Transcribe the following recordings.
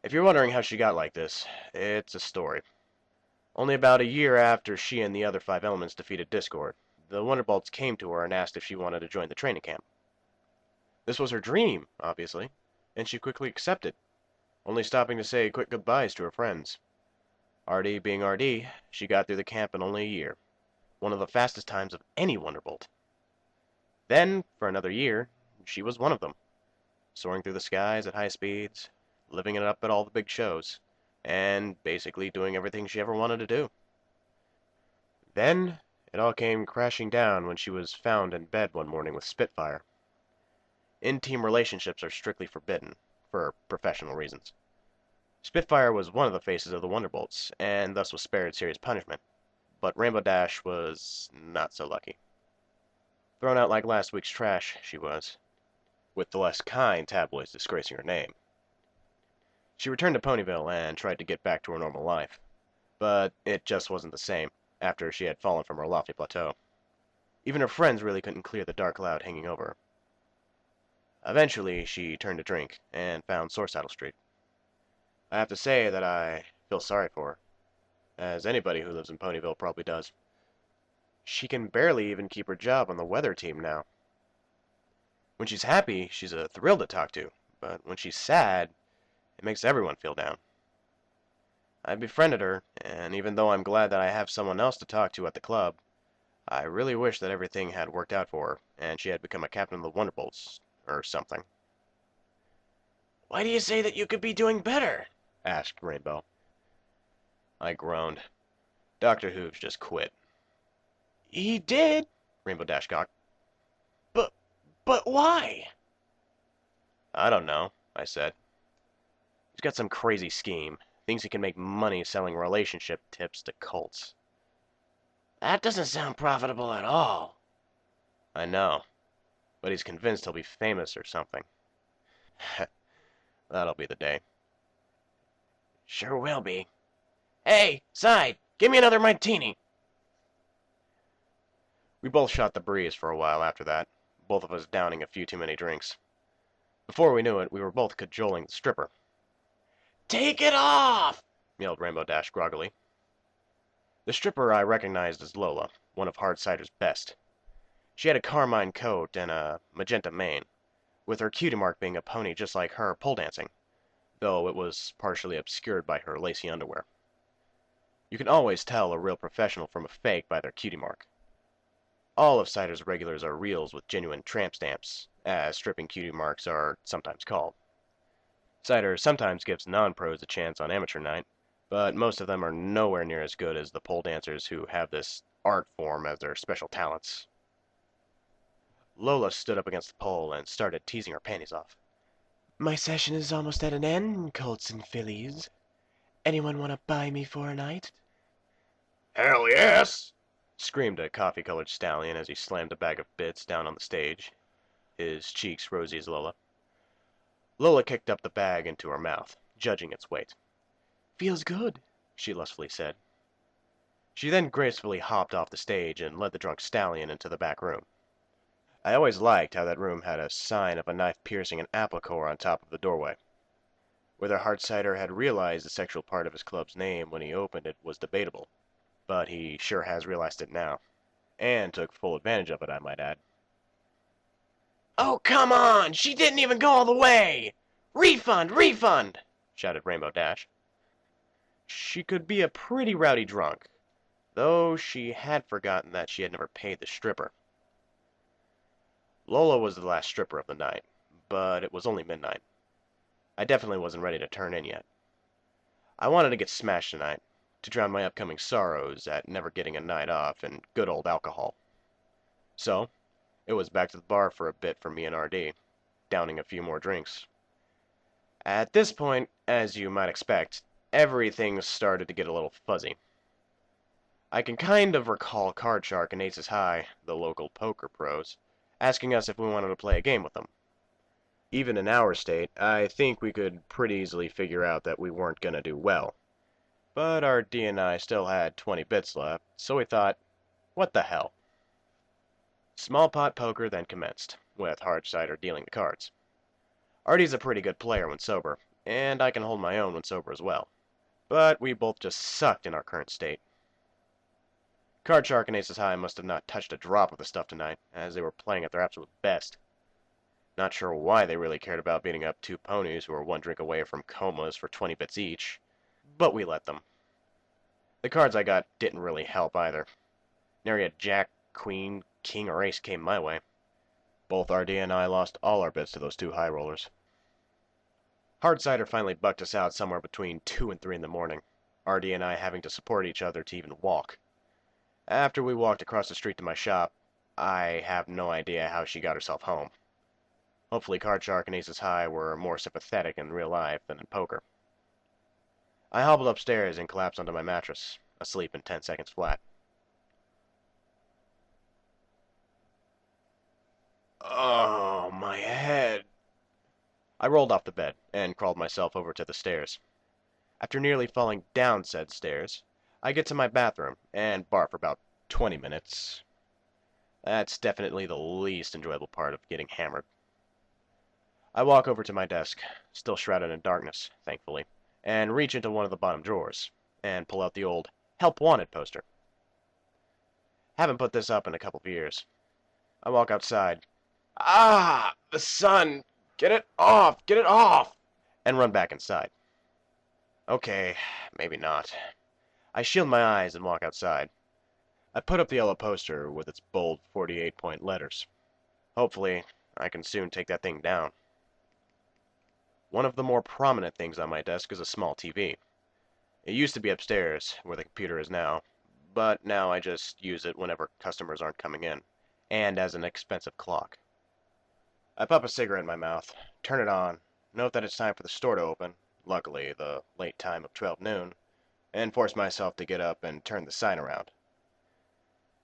If you're wondering how she got like this, it's a story. Only about a year after she and the other five elements defeated Discord, the Wonderbolts came to her and asked if she wanted to join the training camp. This was her dream, obviously, and she quickly accepted, only stopping to say quick goodbyes to her friends. RD being RD, she got through the camp in only a year, one of the fastest times of any Wonderbolt. Then, for another year, she was one of them, soaring through the skies at high speeds, living it up at all the big shows, and basically doing everything she ever wanted to do. Then, it all came crashing down when she was found in bed one morning with Spitfire. In-team relationships are strictly forbidden, for professional reasons. Spitfire was one of the faces of the Wonderbolts, and thus was spared serious punishment, but Rainbow Dash was not so lucky. Thrown out like last week's trash, she was, with the less kind tabloids disgracing her name. She returned to Ponyville and tried to get back to her normal life, but it just wasn't the same after she had fallen from her lofty plateau. Even her friends really couldn't clear the dark cloud hanging over her. Eventually, she turned to drink and found Soresaddle Street. I have to say that I feel sorry for her, as anybody who lives in Ponyville probably does. She can barely even keep her job on the weather team now. When she's happy, she's a thrill to talk to, but when she's sad, it makes everyone feel down. I befriended her, and even though I'm glad that I have someone else to talk to at the club, I really wish that everything had worked out for her, and she had become a captain of the Wonderbolts, or something. Why do you say that you could be doing better? Asked Rainbow. I groaned. Dr. Hooves just quit. He did? Rainbow Dash cocked. But, but why? I don't know, I said. He's got some crazy scheme. Thinks he can make money selling relationship tips to cults. That doesn't sound profitable at all. I know, but he's convinced he'll be famous or something. That'll be the day. Sure will be. Hey, Side, give me another martini. We both shot the breeze for a while after that, both of us downing a few too many drinks. Before we knew it, we were both cajoling the stripper. Take it off! Yelled Rainbow Dash groggily. The stripper I recognized as Lola, one of Hard Cider's best. She had a carmine coat and a magenta mane, with her cutie mark being a pony just like her pole dancing, though it was partially obscured by her lacy underwear. You can always tell a real professional from a fake by their cutie mark. All of Cider's regulars are reals with genuine tramp stamps, as stripping cutie marks are sometimes called. Cider sometimes gives non-pros a chance on amateur night, but most of them are nowhere near as good as the pole dancers who have this art form as their special talents. Lola stood up against the pole and started teasing her panties off. My session is almost at an end, colts and fillies. Anyone want to buy me for a night? Hell yes! Screamed a coffee-colored stallion as he slammed a bag of bits down on the stage, his cheeks rosy as Lola. Lola kicked up the bag into her mouth, judging its weight. Feels good, she lustfully said. She then gracefully hopped off the stage and led the drunk stallion into the back room. I always liked how that room had a sign of a knife piercing an apple core on top of the doorway. Whether Hartsider had realized the sexual part of his club's name when he opened it was debatable, but he sure has realized it now, and took full advantage of it, I might add. Oh, come on! She didn't even go all the way! Refund! Refund! Shouted Rainbow Dash. She could be a pretty rowdy drunk, though she had forgotten that she had never paid the stripper. Lola was the last stripper of the night, but it was only midnight. I definitely wasn't ready to turn in yet. I wanted to get smashed tonight, to drown my upcoming sorrows at never getting a night off and good old alcohol. So, it was back to the bar for a bit for me and RD, downing a few more drinks. At this point, as you might expect, everything started to get a little fuzzy. I can kind of recall Card Shark and Aces High, the local poker pros, asking us if we wanted to play a game with them. Even in our state, I think we could pretty easily figure out that we weren't gonna do well. But our D and I still had 20 bits left, so we thought, what the hell? Small pot poker then commenced, with Hard Cider dealing the cards. Artie's a pretty good player when sober, and I can hold my own when sober as well. But we both just sucked in our current state. Card Shark and Aces High must have not touched a drop of the stuff tonight, as they were playing at their absolute best. Not sure why they really cared about beating up two ponies who were one drink away from comas for 20 bits each, but we let them. The cards I got didn't really help either. Nary a jack, queen, king, or ace came my way. Both RD and I lost all our bits to those two high rollers. Hard Cider finally bucked us out somewhere between 2 and 3 in the morning, RD and I having to support each other to even walk. After we walked across the street to my shop, I have no idea how she got herself home. Hopefully Card Shark and Aces High were more sympathetic in real life than in poker. I hobbled upstairs and collapsed onto my mattress, asleep in 10 seconds flat. Oh, my head. I rolled off the bed and crawled myself over to the stairs. After nearly falling down said stairs, I get to my bathroom and barf for about 20 minutes. That's definitely the least enjoyable part of getting hammered. I walk over to my desk, still shrouded in darkness, thankfully, and reach into one of the bottom drawers and pull out the old Help Wanted poster. Haven't put this up in a couple of years. I walk outside. Ah, the sun! Get it off! Get it off! And run back inside. Okay, maybe not. I shield my eyes and walk outside. I put up the yellow poster with its bold 48-point letters. Hopefully, I can soon take that thing down. One of the more prominent things on my desk is a small TV. It used to be upstairs, where the computer is now, but now I just use it whenever customers aren't coming in, and as an expensive clock. I pop a cigarette in my mouth, turn it on, note that it's time for the store to open, luckily the late time of 12 noon, and force myself to get up and turn the sign around.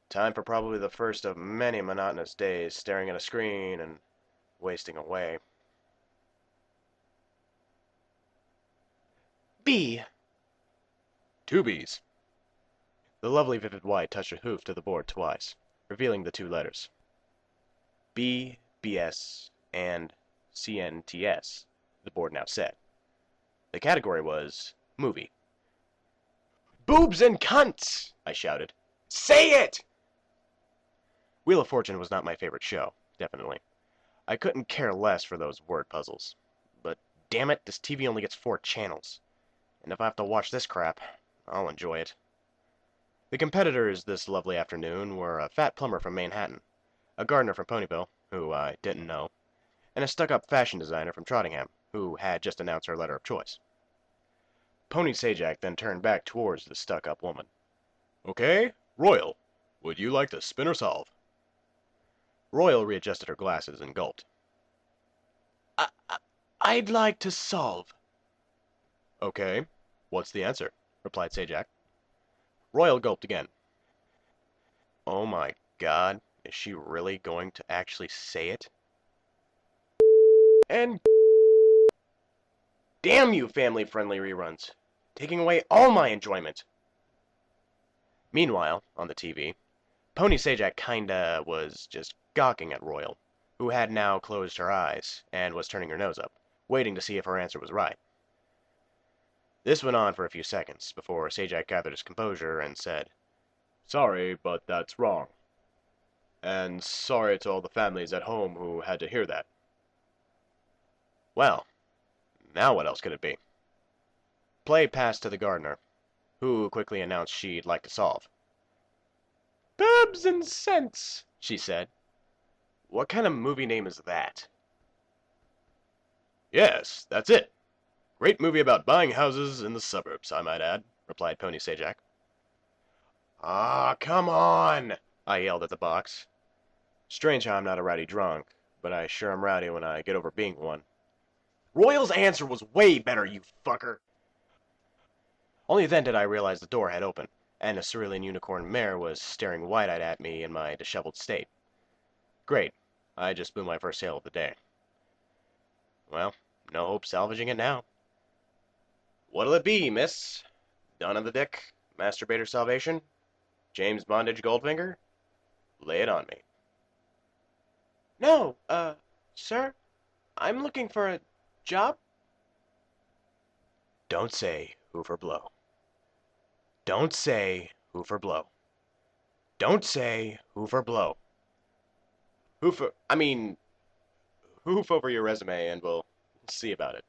Time for probably the first of many monotonous days staring at a screen and wasting away. B. Two B's. The lovely vivid white touched a hoof to the board twice, revealing the two letters. B, BS, and CNTS, the board now said. The category was movie. Boobs and cunts! I shouted. Say it! Wheel of Fortune was not my favorite show, definitely. I couldn't care less for those word puzzles. But damn it, this TV only gets 4 channels. And if I have to watch this crap, I'll enjoy it. The competitors this lovely afternoon were a fat plumber from Manhattan, a gardener from Ponyville, who I didn't know, and a stuck-up fashion designer from Trottingham, who had just announced her letter of choice. Pony Sajak then turned back towards the stuck-up woman. Okay, Royal, would you like to spin or solve? Royal readjusted her glasses and gulped. I'd like to solve. Okay, what's the answer? Replied Sajak. Royal gulped again. Oh my god, is she really going to actually say it? And damn you, family-friendly reruns, taking away all my enjoyment. Meanwhile, on the TV, Pony Sajak kinda was just gawking at Royal, who had now closed her eyes and was turning her nose up, waiting to see if her answer was right. This went on for a few seconds before Sajak gathered his composure and said, Sorry, but that's wrong. And sorry to all the families at home who had to hear that. Well, now what else could it be? Play passed to the gardener, who quickly announced she'd like to solve. Boobs and cents, She said. What kind of movie name is that? Yes, that's it. Great movie about buying houses in the suburbs, I might add, replied Pony Sajak. Ah, come on, I yelled at the box. Strange how I'm not a rowdy drunk, but I sure am rowdy when I get over being one. Royal's answer was way better, you fucker. Only then did I realize the door had opened, and a cerulean unicorn mare was staring wide-eyed at me in my disheveled state. Great, I just blew my first sale of the day. Well, no hope salvaging it now. What'll it be, miss? Dawn of the Dick? Masturbator Salvation? James Bondage Goldfinger? Lay it on me. No, sir, I'm looking for a job. Don't say Hoover blow. Don't say Hoover blow. Don't say Hoover blow. Hoof, I mean, hoof over your resume and we'll see about it.